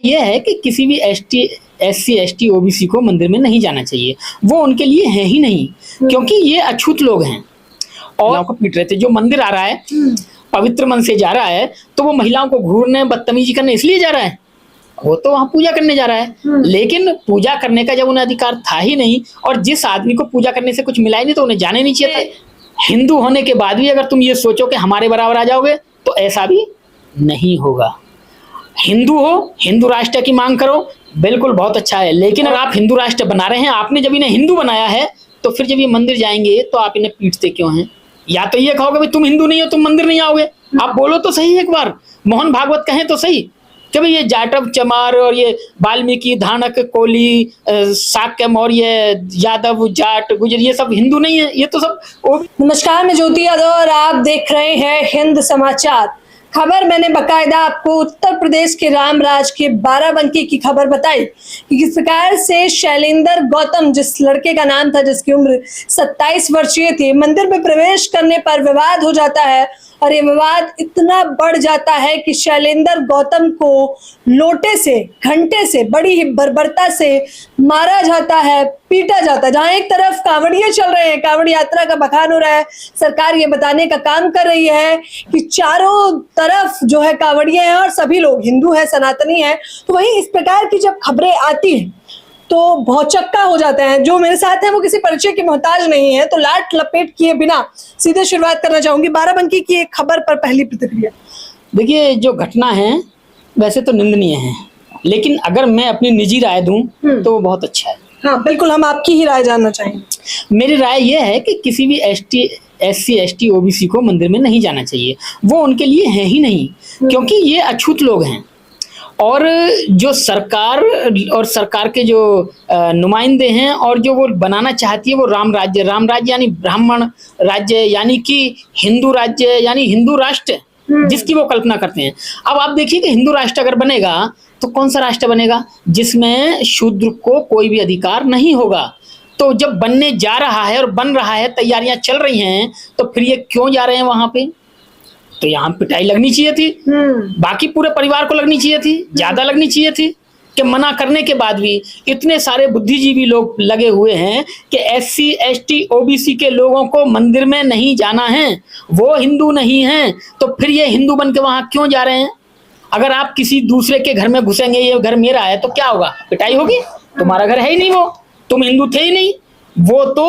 ये है कि किसी भी एससी एसटी ओबीसी को मंदिर में नहीं जाना चाहिए, वो उनके लिए है ही नहीं, क्योंकि ये अछूत लोग हैं और को पीट रहे थे। जो मंदिर आ रहा है पवित्र मन से जा रहा है, तो वो महिलाओं को घूरने बदतमीजी करने इसलिए जा रहा है, वो तो वहां पूजा करने जा रहा है। लेकिन पूजा करने का जब उन्हें अधिकार था ही नहीं, और जिस आदमी को पूजा करने से कुछ मिला ही नहीं, तो उन्हें जाने नहीं चाहिए था। हिंदू होने के बाद भी अगर तुम ये सोचो कि हमारे बराबर आ जाओगे, तो ऐसा भी नहीं होगा। हिंदू हो, हिंदू राष्ट्र की मांग करो, बिल्कुल बहुत अच्छा है, लेकिन अगर आप हिंदू राष्ट्र बना रहे हैं, आपने जब इन्हें हिंदू बनाया है, तो फिर जब ये मंदिर जाएंगे तो आप इन्हें पीटते क्यों हैं? या तो ये कहोगे भाई तुम हिंदू नहीं हो, तुम मंदिर नहीं आओगे। आप बोलो तो सही एक बार, मोहन भागवत कहें तो सही कि भाई ये जाटव चमार और ये वाल्मीकि धानक कोली शाक्य मौर्य यादव जाट गुजर ये सब हिंदू नहीं है, ये तो सब। नमस्कार, मैं ज्योति यादव और आप देख रहे हैं हिंद समाचार। खबर मैंने बकायदा आपको उत्तर प्रदेश के रामराज के बाराबंकी की खबर बताई कि किस प्रकार से शैलेंद्र गौतम, जिस लड़के का नाम था जिसकी उम्र 27 वर्षीय थी, मंदिर में प्रवेश करने पर विवाद हो जाता है। और ये विवाद इतना बढ़ जाता है कि शैलेंद्र गौतम को लोटे से, घंटे से, बड़ी ही बर्बरता से मारा जाता है, पीटा जाता है। जहां एक तरफ कांवड़िए चल रहे हैं, कांवड़ यात्रा का बखान हो रहा है, सरकार ये बताने का काम कर रही है कि चारों तरफ जो है कांवड़िए हैं और सभी लोग हिंदू हैं, सनातनी हैं। तो वहीं इस प्रकार की जब खबरें आती हैं तो भौचक्का हो जाते हैं। जो मेरे साथ है वो किसी परिचय के मोहताज नहीं है, तो लाट लपेट किए बिना सीधे शुरुआत करना चाहूंगी बाराबंकी की एक खबर पर पहली प्रतिक्रिया। देखिए, जो घटना है वैसे तो निंदनीय है, लेकिन अगर मैं अपनी निजी राय दूं तो वो बहुत अच्छा है। हाँ बिल्कुल, हम आपकी ही राय जानना चाहेंगे। मेरी राय यह है कि किसी भी एससी एसटी ओबीसी को मंदिर में नहीं जाना चाहिए, वो उनके लिए है ही नहीं, क्योंकि ये अछूत लोग हैं। और जो सरकार और सरकार के जो नुमाइंदे हैं और जो वो बनाना चाहती है वो राम राज्य यानी ब्राह्मण राज्य, यानी कि हिंदू राज्य यानी हिंदू राष्ट्र, जिसकी वो कल्पना करते हैं। अब आप देखिए कि हिंदू राष्ट्र अगर बनेगा तो कौन सा राष्ट्र बनेगा जिसमें शूद्र को कोई भी अधिकार नहीं होगा। तो जब बनने जा रहा है और बन रहा है, तैयारियां चल रही हैं, तो फिर ये क्यों जा रहे हैं वहां पे? तो यहाँ पिटाई लगनी चाहिए थी, बाकी पूरे परिवार को लगनी चाहिए थी, ज्यादा लगनी चाहिए थी। कि मना करने के बाद भी इतने सारे बुद्धिजीवी लोग लगे हुए हैं कि एससी एसटी ओबीसी के लोगों को मंदिर में नहीं जाना है, वो हिंदू नहीं हैं, तो फिर ये हिंदू बन के वहां क्यों जा रहे हैं? अगर आप किसी दूसरे के घर में घुसेंगे, ये घर मेरा है, तो क्या होगा? पिटाई होगी। तुम्हारा घर है ही नहीं, वो तुम हिंदू थे ही नहीं। वो तो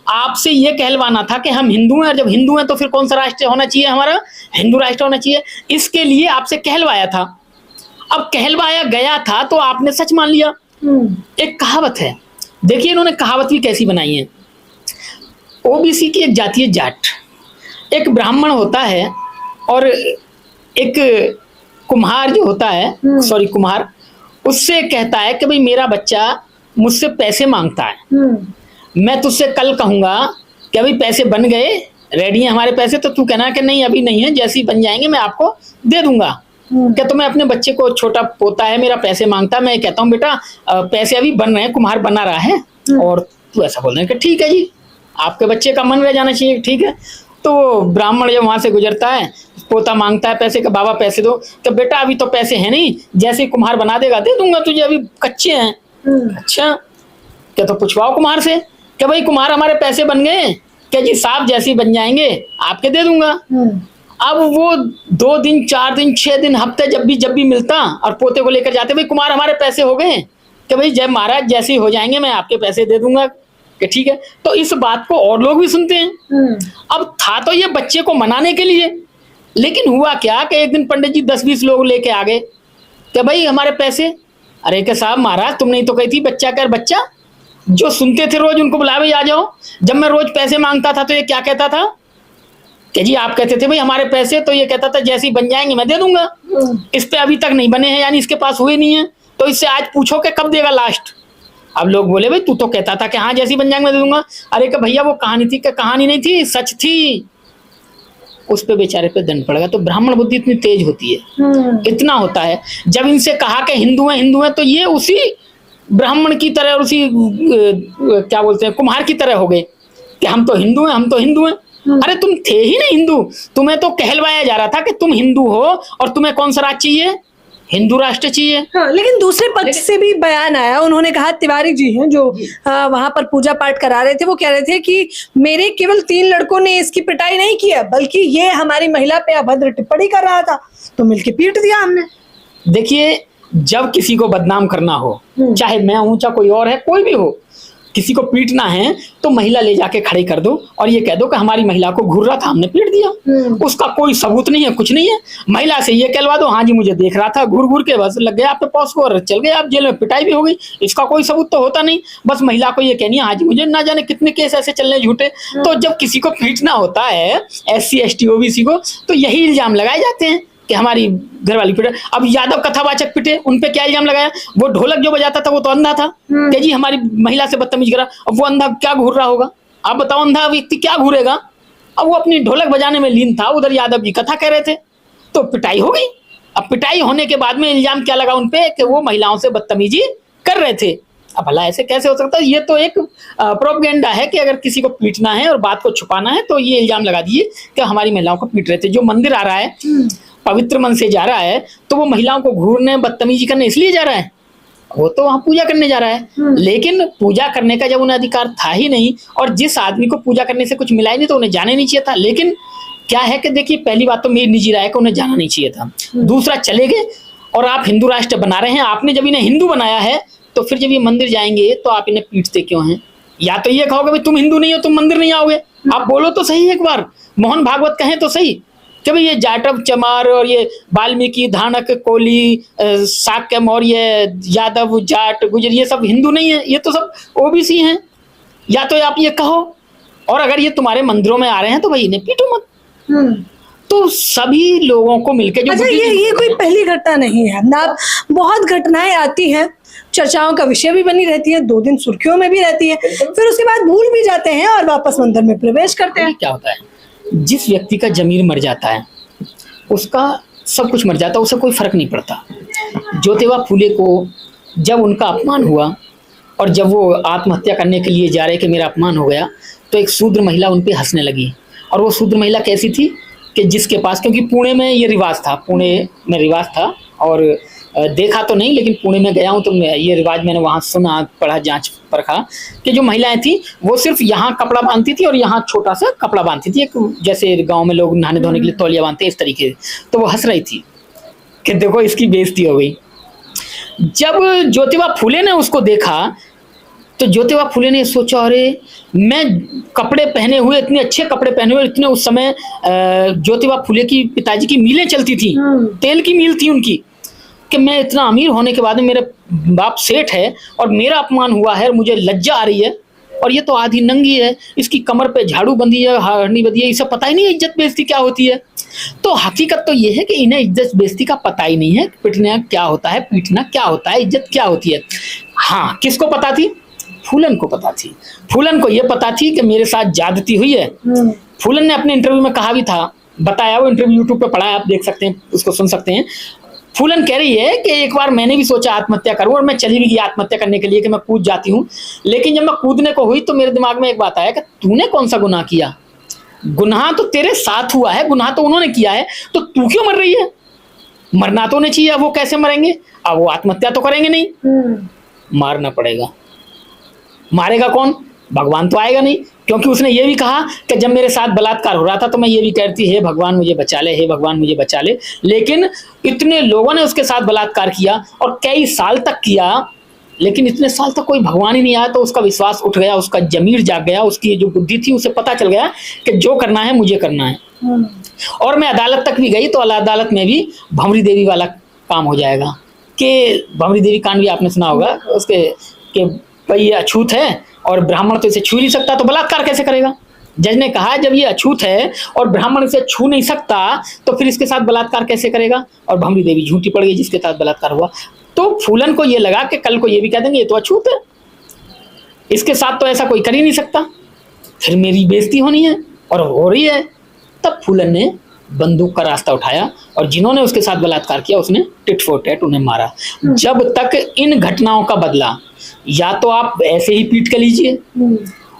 आपसे ये कहलवाना था कि हम हिंदू हैं, और जब हिंदू हैं तो फिर कौन सा राष्ट्र होना चाहिए? हमारा हिंदू राष्ट्र होना चाहिए। इसके लिए आपसे कहलवाया था। अब कहलवाया गया था तो आपने सच मान लिया। एक कहावत है, देखिए इन्होंने कहावत भी कैसी बनाई है। ओबीसी की एक जाति है जाट, एक ब्राह्मण होता है और एक कुम्हार जो होता है, सॉरी कुम्हार, उससे कहता है कि भाई मेरा बच्चा मुझसे पैसे मांगता है, मैं तुझसे कल कहूंगा कि अभी पैसे बन गए, रेडी हैं हमारे पैसे, तो तू कहना कि नहीं अभी नहीं है, जैसे ही बन जाएंगे मैं आपको दे दूंगा। क्या तो मैं अपने बच्चे को, छोटा पोता है मेरा, पैसे मांगता है, मैं कहता हूँ बेटा पैसे अभी बन रहे हैं, कुम्हार बना रहा है, और तू ऐसा बोल रहे कि ठीक है जी, आपके बच्चे का मन रह जाना चाहिए, ठीक है। तो ब्राह्मण जब वहां से गुजरता है, पोता मांगता है पैसे का, बाबा पैसे दो, तो बेटा अभी तो पैसे है नहीं, जैसे ही कुम्हार बना देगा दे दूंगा तुझे, अभी कच्चे हैं। अच्छा, क्या तो पूछवाओ कुम्हार से कि भाई कुम्हार हमारे पैसे बन गए क्या? जी साहब जैसे ही बन जाएंगे आपके दे दूंगा। अब वो 2 दिन 4 दिन 6 दिन हफ्ते जब भी मिलता और पोते को लेकर जाते, भाई कुमार हमारे पैसे हो गए, कि भाई जय महाराज जैसे ही हो जाएंगे मैं आपके पैसे दे दूंगा, कि ठीक है। तो इस बात को और लोग भी सुनते हैं। अब था तो ये बच्चे को मनाने के लिए, लेकिन हुआ क्या कि एक दिन पंडित जी 10-20 लोग लेके आ गए कि भाई हमारे पैसे। अरे के साहब महाराज तुमने ही तो कही थी बच्चा कर बच्चा। जो सुनते थे रोज उनको बुला भाई आ जाओ। जब मैं रोज पैसे मांगता था तो ये क्या कहता था कि जी आप कहते थे भाई हमारे पैसे, तो ये कहता था जैसे ही बन जाएंगे मैं दे दूंगा। इस पे अभी तक नहीं बने हैं, यानी इसके पास हुए नहीं है, तो इससे आज पूछो कि कब देगा लास्ट। अब लोग बोले भाई तू तो कहता था कि हाँ जैसे ही बन जाएंगे मैं दे दूंगा। अरे कि भैया वो कहानी थी, कि कहानी नहीं थी, सच थी। उस पे बेचारे पे दंड पड़ेगा। तो ब्राह्मण बुद्धि इतनी तेज होती है, इतना होता है। जब इनसे कहा कि हिंदू है, तो ये उसी ब्राह्मण की तरह, उसी क्या बोलते हैं कुम्हार की तरह हो गए कि हम तो हिंदू हैं। अरे तुम थे ही नहीं हिंदू, तुम्हें तो कहलवाया जा रहा था कि तुम हिंदू हो और तुम्हें कौन सा राज चाहिए? हिंदू राष्ट्र चाहिए। हाँ, लेकिन दूसरे पक्ष से भी बयान आया, उन्होंने कहा, तिवारी जी हैं जो वहां पर पूजा पाठ करा रहे थे, वो कह रहे थे कि मेरे केवल 3 लड़कों ने इसकी पिटाई नहीं किया, बल्कि ये हमारी महिला पे अभद्र टिप्पणी कर रहा था तो मिलके पीट दिया हमने। देखिए, जब किसी को बदनाम करना हो, चाहे मैं हूं चाहे कोई और है, कोई भी हो, किसी को पीटना है तो महिला ले जाके खड़ी कर दो और ये कह दो कि हमारी महिला को घूर रहा था, हमने पीट दिया। उसका कोई सबूत नहीं है, कुछ नहीं है। महिला से ये कहलवा दो, हाँ जी मुझे देख रहा था, घूर घूर के बस लग गया आप पे पॉस को और चल गए आप जेल में, पिटाई भी हो गई। इसका कोई सबूत तो होता नहीं, बस महिला को ये कहनी है हाँ जी मुझे, ना जाने कितने केस ऐसे चलने झूठे। तो जब किसी को पीटना होता है SC ST OBC को, तो यही इल्जाम लगाए जाते हैं कि हमारी घरवाली पिटे। अब यादव कथावाचक पिटे, उन पे क्या इल्जाम लगाया? वो ढोलक जो बजाता था वो तो अंधा था, कि जी हमारी महिला से बदतमीज करा। अब वो अंधा क्या घूर रहा होगा? आप बताओ, अंधा व्यक्ति क्या घूरेगा? अब वो अपनी ढोलक बजाने में लीन था, उधर यादव जी कथा कह रहे थे, तो पिटाई हो गई। अब पिटाई होने के बाद में इल्जाम क्या लगा उनपे कि वो महिलाओं से बदतमीजी कर रहे थे। अब भला ऐसे कैसे हो सकता है? ये तो एक प्रोपेगेंडा है कि अगर किसी को पीटना है और बात को छुपाना है तो ये इल्जाम लगा दिए कि हमारी महिलाओं को पीट रहे थे। जो मंदिर आ रहा है, पवित्र मन से जा रहा है, तो वो महिलाओं को घूरने बदतमीजी करने इसलिए जा रहा है, वो तो वहां पूजा करने जा रहा है। लेकिन पूजा करने का जब उन्हें अधिकार था ही नहीं, और जिस आदमी को पूजा करने से कुछ मिला ही नहीं, तो उन्हें जाने नहीं चाहिए था। लेकिन क्या है कि देखिए, पहली बात तो मेरी निजी राय है कि उन्हें जाना नहीं चाहिए था। दूसरा, चले गए और आप हिंदू राष्ट्र बना रहे हैं, आपने जब इन्हें हिंदू बनाया है तो फिर जब ये मंदिर जाएंगे तो आप इन्हें पीटते क्यों हैं? या तो ये कहोगे भाई तुम हिंदू नहीं हो, तुम मंदिर नहीं आओगे, आप बोलो तो सही एक बार, मोहन भागवत कहें तो सही कि भाई ये जाटव चमार और ये वाल्मीकि धानक कोली शाक्य मौर्य यादव जाट गुजर ये सब हिंदू नहीं है, ये तो सब OBC हैं। या तो आप ये कहो, और अगर ये तुम्हारे मंदिरों में आ रहे हैं तो भाई इन्हें पीटो मत। तो सभी लोगों को मिलकर जो अच्छा, ये कोई पहली घटना नहीं है ना, बहुत घटनाएं आती हैं, चर्चाओं का विषय भी बनी रहती है, 2 दिन सुर्खियों में भी रहती है, फिर उसके बाद भूल भी जाते हैं और वापस मंदिर में प्रवेश करते हैं। क्या होता है, जिस व्यक्ति का जमीर मर जाता है उसका सब कुछ मर जाता है, उसे कोई फर्क नहीं पड़ता। ज्योतिबा फूले को जब उनका अपमान हुआ और जब वो आत्महत्या करने के लिए जा रहे कि मेरा अपमान हो गया, तो एक शूद्र महिला उन पे हंसने लगी। और वो शूद्र महिला कैसी थी कि जिसके पास, क्योंकि पुणे में ये रिवाज था, पुणे में रिवाज था, और देखा तो नहीं लेकिन पुणे में गया हूँ तो ये रिवाज मैंने वहाँ सुना, पढ़ा, जांच परखा कि जो महिलाएं थी वो सिर्फ यहाँ कपड़ा बांधती थी और यहाँ छोटा सा कपड़ा बांधती थी, एक जैसे गांव में लोग नहाने धोने के लिए तौलिया बांधते हैं इस तरीके से। तो वो हंस रही थी कि देखो इसकी बेइज्जती हो गई। जब ज्योतिबा फूले ने उसको देखा तो ज्योतिबा फूले ने सोचा, अरे मैं कपड़े पहने हुए, इतने अच्छे कपड़े पहने हुए, इतने उस समय ज्योतिबा फूले की पिताजी की मिलें चलती थी, तेल की मिल थी उनकी, कि मैं इतना अमीर होने के बाद मेरे बाप सेठ है और मेरा अपमान हुआ है, मुझे लज्जा आ रही है, और ये तो आधी नंगी है, इसकी कमर पे झाड़ू बंधी है, हरनी बंधी है, इसे पता ही नहीं इज्जत बेइज्जती क्या होती है। तो हकीकत तो ये है कि इन्हें इज्जत बेइज्जती का पता ही नहीं है, पिटना क्या होता है, पीटना क्या होता है, इज्जत क्या होती है। हाँ, किसको पता थी? फूलन को पता थी। फूलन को ये पता थी कि मेरे साथ ज्यादती हुई है। फूलन ने अपने इंटरव्यू में कहा भी था, बताया, वो इंटरव्यू यूट्यूब पे पढ़ा है, आप देख सकते हैं, उसको सुन सकते हैं। फूलन कह रही है कि एक बार मैंने भी सोचा आत्महत्या करूं और मैं चली भी गई आत्महत्या करने के लिए कि मैं कूद जाती हूं, लेकिन जब मैं कूदने को हुई तो मेरे दिमाग में एक बात आया कि तूने कौन सा गुनाह किया? गुनाह तो तेरे साथ हुआ है, गुनाह तो उन्होंने किया है, तो तू क्यों मर रही है? मरना तो नहीं चाहिए, वो कैसे मरेंगे? अब वो आत्महत्या तो करेंगे नहीं, मारना पड़ेगा। मारेगा कौन? भगवान तो आएगा नहीं, क्योंकि उसने ये भी कहा कि जब मेरे साथ बलात्कार हो रहा था तो मैं ये भी कहती हे भगवान मुझे बचा ले, हे भगवान मुझे बचा ले। लेकिन इतने लोगों ने उसके साथ बलात्कार किया और कई साल तक किया, लेकिन इतने साल तक कोई भगवान ही नहीं आया, तो उसका विश्वास उठ गया, उसका जमीर जाग गया, उसकी जो बुद्धि थी उसे पता चल गया कि जो करना है मुझे करना है। और मैं अदालत तक भी गई तो अदालत में भी भंवरी देवी वाला काम हो जाएगा कि भंवरी देवी कांड भी आपने सुना होगा उसके, कि भाई ये अछूत है और ब्राह्मण तो इसे छू नहीं सकता, तो बलात्कार कैसे करेगा? जज ने कहा जब ये अछूत है और ब्राह्मण इसे छू नहीं सकता तो फिर इसके साथ बलात्कार कैसे करेगा? और भंवरी देवी झूठी पड़ गई जिसके साथ बलात्कार हुआ। तो फूलन को ये लगा कि कल को ये भी कह देंगे ये तो अछूत है, इसके साथ तो ऐसा कोई कर ही नहीं सकता, फिर मेरी बेइज्जती होनी है, और हो रही है। तब फूलन ने बंदूक का रास्ता उठाया और जिन्होंने उसके साथ बलात्कार किया उसने टिट फॉर टैट उन्हें मारा। जब तक इन घटनाओं का बदला या तो आप ऐसे ही पीट के लीजिए,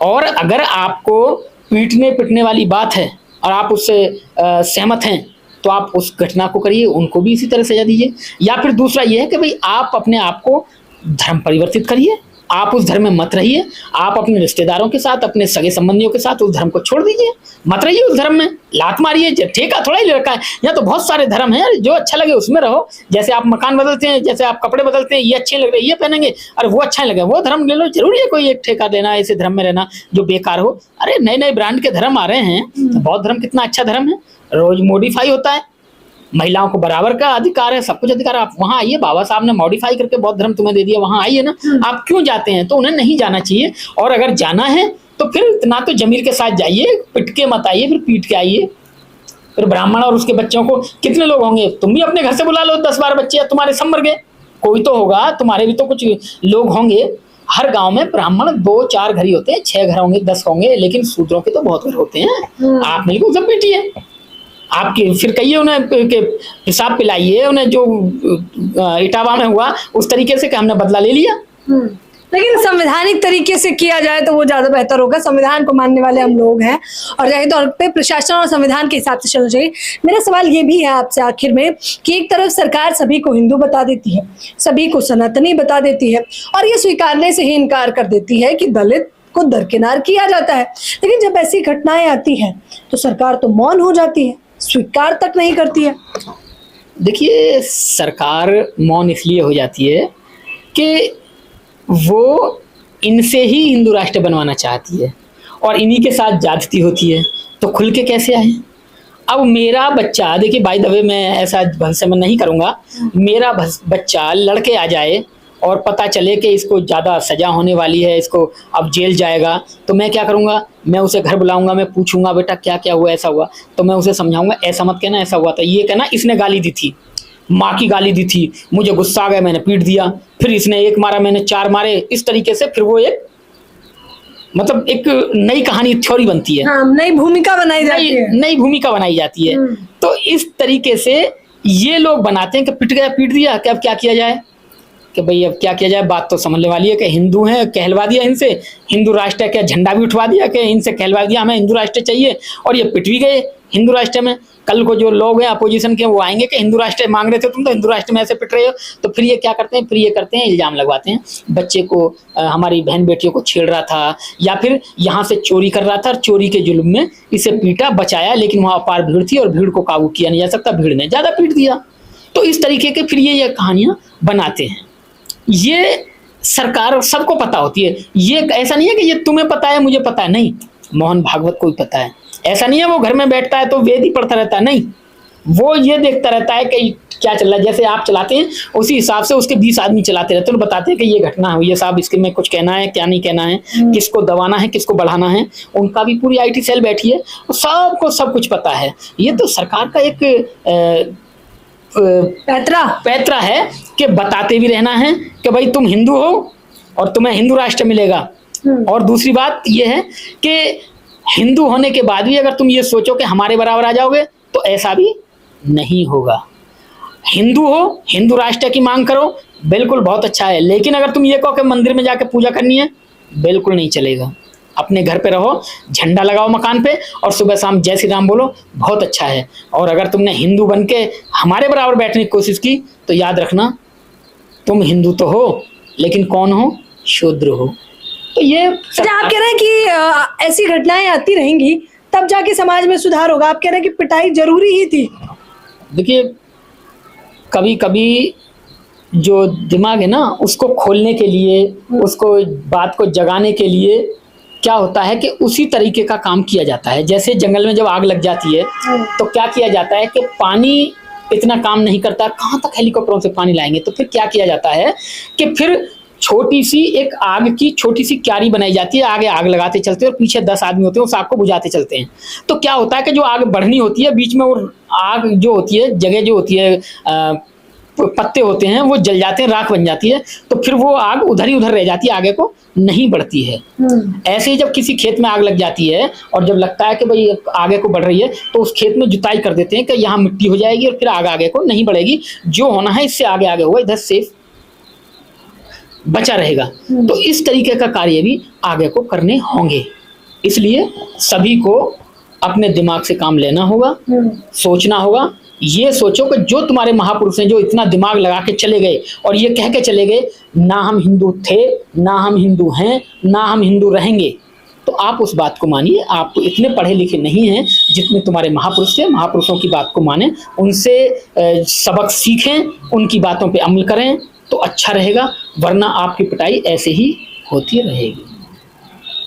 और अगर आपको पीटने पिटने वाली बात है और आप उससे सहमत हैं तो आप उस घटना को करिए, उनको भी इसी तरह सजा दीजिए। या फिर दूसरा ये है कि भाई आप अपने आप को धर्म परिवर्तित करिए, आप उस धर्म में मत रहिए, आप अपने रिश्तेदारों के साथ, अपने सगे संबंधियों के साथ उस धर्म को छोड़ दीजिए, मत रहिए उस धर्म में, लात मारिए, ठेका थोड़ा ही ले रखा है। यहाँ तो बहुत सारे धर्म हैं, जो अच्छा लगे उसमें रहो। जैसे आप मकान बदलते हैं, जैसे आप कपड़े बदलते हैं, ये अच्छे लग रहे हैं ये पहनेंगे, अरे वो अच्छा नहीं लगे वो धर्म ले लो। जरूरी है कोई एक ठेका लेना, ऐसे धर्म में रहना जो बेकार हो? अरे नए नए ब्रांड के धर्म आ रहे हैं, बौद्ध धर्म कितना अच्छा धर्म है, रोज मॉडिफाई होता है, महिलाओं को बराबर का अधिकार है, सब कुछ अधिकार है। आप वहां आइए, बाबा साहब ने मॉडिफाई करके बौद्ध धर्म तुम्हें दे दिया, वहां आइए ना। आप क्यों जाते हैं? तो उन्हें नहीं जाना चाहिए, और अगर जाना है तो फिर ना तो जमीर के साथ जाइए, पिट के मत आइए, फिर पीट के आइए। फिर ब्राह्मण और उसके बच्चों को कितने लोग होंगे, तुम भी अपने घर से बुला लो 10-12 बच्चे, तुम्हारे सब मर गए, कोई तो होगा, तुम्हारे भी तो कुछ लोग होंगे। हर गांव में ब्राह्मण 2-4 घर ही होते हैं, 6 घर होंगे, 10 होंगे, लेकिन शूद्रों के तो बहुत घर होते हैं। आप मिलकर सब पीटिए, आपके फिर कहिए उन्हें हिसाब पिलाइए उन्हें, जो इटावा में हुआ उस तरीके से कि हमने बदला ले लिया। लेकिन संवैधानिक तरीके से किया जाए तो वो ज्यादा बेहतर होगा। संविधान को मानने वाले हम लोग हैं और जाहिर तौर पे प्रशासन और संविधान के हिसाब से चलना चाहिए। मेरा सवाल ये भी है आपसे आखिर में कि एक तरफ सरकार सभी को हिंदू बता देती है, सभी को सनातनी बता देती है, और ये स्वीकारने से ही इनकार कर देती है कि दलित को दरकिनार किया जाता है, लेकिन जब ऐसी घटनाएं आती हैं तो सरकार तो मौन हो जाती है, स्वीकार तक नहीं करती है। देखिए, सरकार मौन इसलिए हो जाती है कि वो इनसे ही हिंदू राष्ट्र बनवाना चाहती है और इन्हीं के साथ ज्यादती होती है, तो खुल के कैसे आए? अब मेरा बच्चा, देखिए बाय द वे मैं ऐसा भविष्य में नहीं करूँगा, मेरा बच्चा लड़के आ जाए और पता चले कि इसको ज़्यादा सजा होने वाली है, इसको अब जेल जाएगा, तो मैं क्या करूँगा? मैं उसे घर बुलाऊंगा, मैं पूछूंगा बेटा क्या क्या हुआ, ऐसा हुआ, तो मैं उसे समझाऊंगा ऐसा मत कहना, ऐसा हुआ था, ये कहना इसने गाली दी थी, माँ की गाली दी थी, मुझे गुस्सा आ गया, मैंने पीट दिया, फिर इसने 1 मारा, मैंने 4 मारे, इस तरीके से फिर वो एक मतलब एक नई कहानी, थ्योरी बनती है। हाँ, नई भूमिका बनाई जाती है, नई भूमिका बनाई जाती है। तो इस तरीके से ये लोग बनाते हैं कि पिट गया, पीट दिया, कि अब क्या किया जाए, कि भाई अब क्या किया जाए। बात तो समझने वाली है कि हिंदू हैं, कहलवा दिया इनसे, हिंदू राष्ट्र का झंडा भी उठवा दिया कि इनसे कहलवा दिया हमें हिंदू राष्ट्र चाहिए, और ये पिट भी गए हिंदू राष्ट्र में। कल को जो लोग हैं अपोजिशन के वो आएंगे कि हिंदू राष्ट्र मांग रहे थे, तुम तो हिंदू राष्ट्र में ऐसे पिट रहे हो, तो फिर ये क्या करते हैं? फिर ये करते हैं, इल्जाम लगवाते हैं बच्चे को, हमारी बहन बेटियों को छेड़ रहा था, या फिर यहाँ से चोरी कर रहा था और चोरी के जुल्म में इसे पीटा, बचाया, लेकिन वहाँ अपार भीड़ थी और भीड़ को काबू किया नहीं जा सकता, भीड़ ने ज्यादा पीट दिया। तो इस तरीके के फिर ये कहानियां बनाते हैं। ये सरकार सबको पता होती है, ये ऐसा नहीं है कि ये तुम्हें पता है मुझे पता है, नहीं, मोहन भागवत को भी पता है। ऐसा नहीं है वो घर में बैठता है तो वेद ही पढ़ता रहता है, नहीं, वो ये देखता रहता है कि क्या चल रहा है। जैसे आप चलाते हैं उसी हिसाब से उसके 20 आदमी चलाते रहते हैं और बताते हैं कि ये घटना हुई है साहब, इसके में कुछ कहना है, क्या नहीं कहना है, किसको दबाना है, किसको बढ़ाना है। उनका भी पूरी IT सेल बैठी है, सबको सब कुछ पता है। ये तो सरकार का एक पैतरा है कि बताते भी रहना है कि भाई तुम हिंदू हो और तुम्हें हिंदू राष्ट्र मिलेगा। और दूसरी बात यह है कि हिंदू होने के बाद भी अगर तुम ये सोचो कि हमारे बराबर आ जाओगे तो ऐसा भी नहीं होगा। हिंदू हो, हिंदू राष्ट्र की मांग करो, बिल्कुल बहुत अच्छा है, लेकिन अगर तुम ये कहो कि मंदिर में जाकर पूजा करनी है, बिल्कुल नहीं चलेगा। अपने घर पे रहो, झंडा लगाओ मकान पे और सुबह शाम जय श्री राम बोलो, बहुत अच्छा है। और अगर तुमने हिंदू बन के हमारे बराबर बैठने की कोशिश की तो याद रखना तुम हिंदू तो हो लेकिन कौन हो? शूद्र हो। तो ये आप कह रहे हैं कि ऐसी घटनाएं आती रहेंगी तब जाके समाज में सुधार होगा। आप कह रहे हैं कि पिटाई जरूरी ही थी। देखिए, कभी कभी जो दिमाग है ना उसको खोलने के लिए, उसको बात को जगाने के लिए क्या होता है कि उसी तरीके का काम किया जाता है। जैसे जंगल में जब आग लग जाती है तो क्या किया जाता है कि पानी इतना काम नहीं करता, कहाँ तक हेलीकॉप्टरों से पानी लाएंगे, तो फिर क्या किया जाता है कि फिर छोटी सी एक आग की छोटी सी क्यारी बनाई जाती है, आगे आग लगाते चलते हैं और पीछे 10 आदमी होते हैं उस आग को बुझाते चलते हैं। तो क्या होता है कि जो आग बढ़नी होती है बीच में वो आग जो होती है, जगह जो होती है, पत्ते होते हैं वो जल जाते हैं, राख बन जाती है, तो फिर वो आग उधर ही उधर रह जाती है, आगे को नहीं बढ़ती है। ऐसे ही जब किसी खेत में आग लग जाती है और जब लगता है कि भाई आगे को बढ़ रही है तो उस खेत में जुताई कर देते हैं कि यहाँ मिट्टी हो जाएगी और फिर आगे को नहीं बढ़ेगी, जो होना है इससे आगे आगे होगा, इधर सेफ बचा रहेगा। तो इस तरीके का कार्य भी आगे को करने होंगे। इसलिए सभी को अपने दिमाग से काम लेना होगा, सोचना होगा ये सोचो कि जो तुम्हारे महापुरुष हैं, जो इतना दिमाग लगा के चले गए और ये कह के चले गए, ना हम हिंदू थे, ना हम हिंदू हैं, ना हम हिंदू रहेंगे, तो आप उस बात को मानिए। आप इतने पढ़े लिखे नहीं हैं जितने तुम्हारे महापुरुष थे। महापुरुषों की बात को मानें, उनसे सबक सीखें, उनकी बातों पे अमल करें तो अच्छा रहेगा, वरना आपकी पिटाई ऐसे ही होती रहेगी।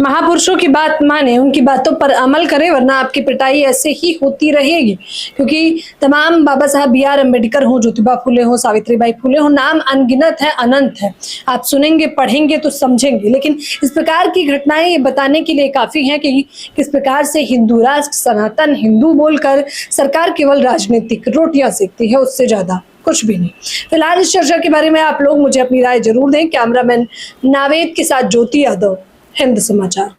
महापुरुषों की बात माने, उनकी बातों पर अमल करें, वरना आपकी पिटाई ऐसे ही होती रहेगी। क्योंकि तमाम बाबा साहब B.R. अम्बेडकर हो, ज्योतिबा फुले हो, सावित्रीबाई फुले हो, नाम अनगिनत है, अनंत है। आप सुनेंगे, पढ़ेंगे तो समझेंगे। लेकिन इस प्रकार की घटनाएं ये बताने के लिए काफी हैं कि किस प्रकार से हिंदू राष्ट्र, सनातन हिंदू बोलकर सरकार केवल राजनीतिक रोटियां सेकती है, उससे ज्यादा कुछ भी नहीं। फिलहाल इस चर्चा के बारे में आप लोग मुझे अपनी राय जरूर दें। कैमरामैन नावेद के साथ ज्योति यादव, हिंद समाचार।